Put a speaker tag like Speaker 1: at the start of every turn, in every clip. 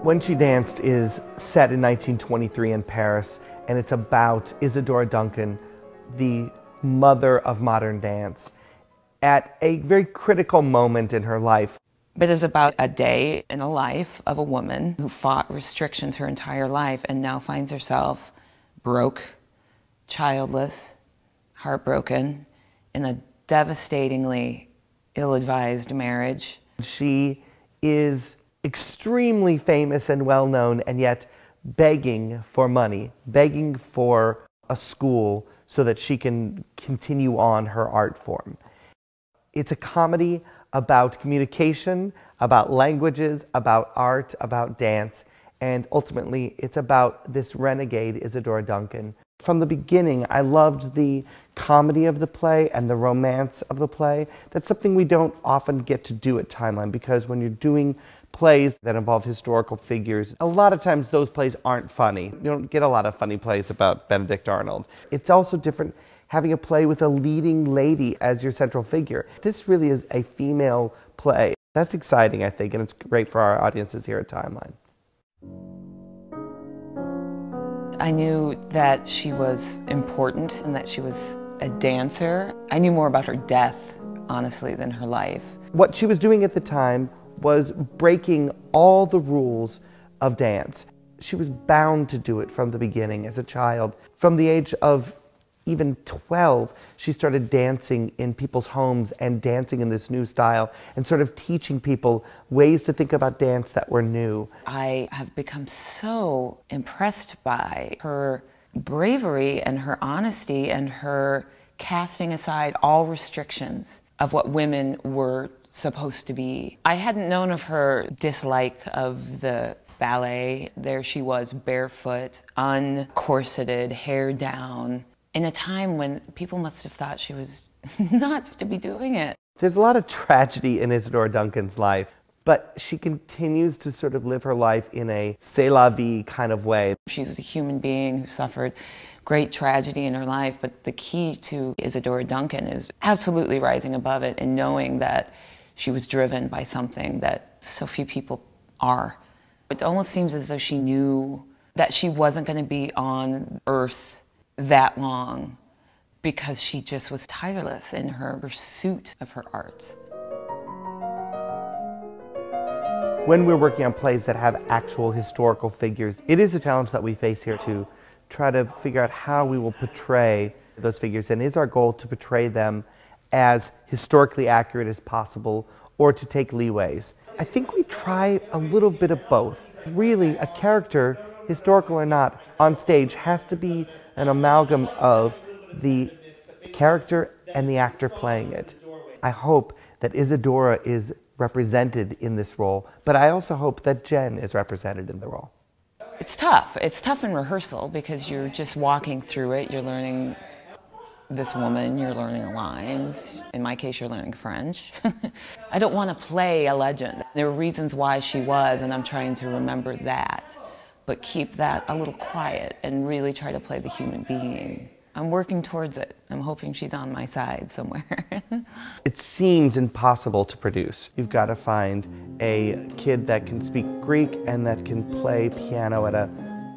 Speaker 1: When She Danced is set in 1923 in Paris, and it's about Isadora Duncan, the mother of modern dance, at a very critical moment in her life.
Speaker 2: But it's about a day in the life of a woman who fought restrictions her entire life and now finds herself broke, childless, heartbroken, in a devastatingly ill-advised marriage.
Speaker 1: She is extremely famous and well-known, and yet begging for money, begging for a school so that she can continue on her art form. It's a comedy about communication, about languages, about art, about dance, and ultimately it's about this renegade Isadora Duncan. From the beginning, I loved the comedy of the play and the romance of the play. That's something we don't often get to do at Timeline, because when you're doing plays that involve historical figures, a lot of times those plays aren't funny. You don't get a lot of funny plays about Benedict Arnold. It's also different having a play with a leading lady as your central figure. This really is a female play. That's exciting, I think, and it's great for our audiences here at Timeline.
Speaker 2: I knew that she was important and that she was a dancer. I knew more about her death, honestly, than her life.
Speaker 1: What she was doing at the time was breaking all the rules of dance. She was bound to do it from the beginning as a child. From the age of even 12, she started dancing in people's homes and dancing in this new style and sort of teaching people ways to think about dance that were new.
Speaker 2: I have become so impressed by her bravery and her honesty and her casting aside all restrictions of what women were supposed to be. I hadn't known of her dislike of the ballet. There she was, barefoot, uncorseted, hair down, in a time when people must have thought she was nuts to be doing it.
Speaker 1: There's a lot of tragedy in Isadora Duncan's life, but she continues to sort of live her life in a c'est la vie kind of way.
Speaker 2: She was a human being who suffered great tragedy in her life, but the key to Isadora Duncan is absolutely rising above it and knowing that she was driven by something that so few people are. It almost seems as though she knew that she wasn't going to be on Earth that long because she just was tireless in her pursuit of her art.
Speaker 1: When we're working on plays that have actual historical figures, it is a challenge that we face here to try to figure out how we will portray those figures, and is our goal to portray them as historically accurate as possible or to take leeways. I think we try a little bit of both. Really, a character, historical or not, on stage has to be an amalgam of the character and the actor playing it. I hope that Isadora is represented in this role, but I also hope that Jen is represented in the role.
Speaker 2: It's tough. It's tough in rehearsal because you're just walking through it. You're learning this woman, you're learning lines. In my case, you're learning French. I don't want to play a legend. There are reasons why she was, and I'm trying to remember that, but keep that a little quiet and really try to play the human being. I'm working towards it. I'm hoping she's on my side somewhere.
Speaker 1: It seems impossible to produce. You've got to find a kid that can speak Greek and that can play piano at a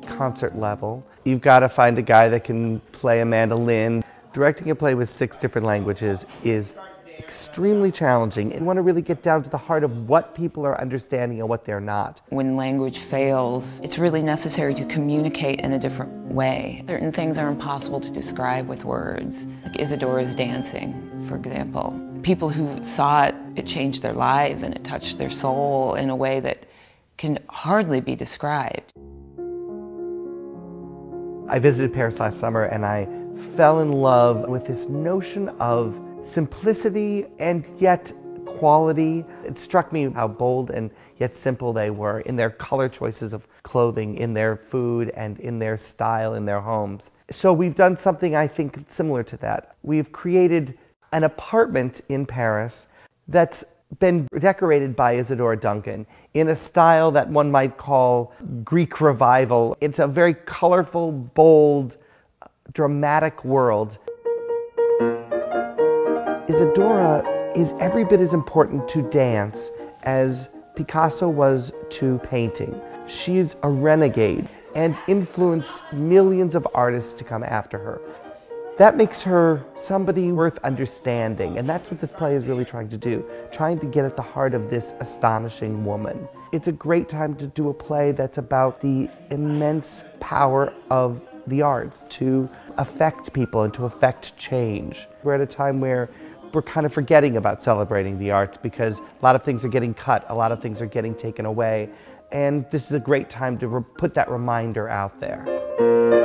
Speaker 1: concert level. You've got to find a guy that can play a mandolin. Directing a play with 6 different languages is extremely challenging. You want to really get down to the heart of what people are understanding and what they're not.
Speaker 2: When language fails, it's really necessary to communicate in a different way. Certain things are impossible to describe with words, like Isadora's dancing, for example. People who saw it, it changed their lives and it touched their soul in a way that can hardly be described.
Speaker 1: I visited Paris last summer and I fell in love with this notion of simplicity and yet quality. It struck me how bold and yet simple they were in their color choices of clothing, in their food, and in their style in their homes. So we've done something I think similar to that. We've created an apartment in Paris that's been decorated by Isadora Duncan in a style that one might call Greek revival. It's a very colorful, bold, dramatic world. Isadora is every bit as important to dance as Picasso was to painting. She's a renegade and influenced millions of artists to come after her. That makes her somebody worth understanding, and that's what this play is really trying to do, trying to get at the heart of this astonishing woman. It's a great time to do a play that's about the immense power of the arts to affect people and to affect change. We're at a time where we're kind of forgetting about celebrating the arts because a lot of things are getting cut, a lot of things are getting taken away, and this is a great time to put that reminder out there.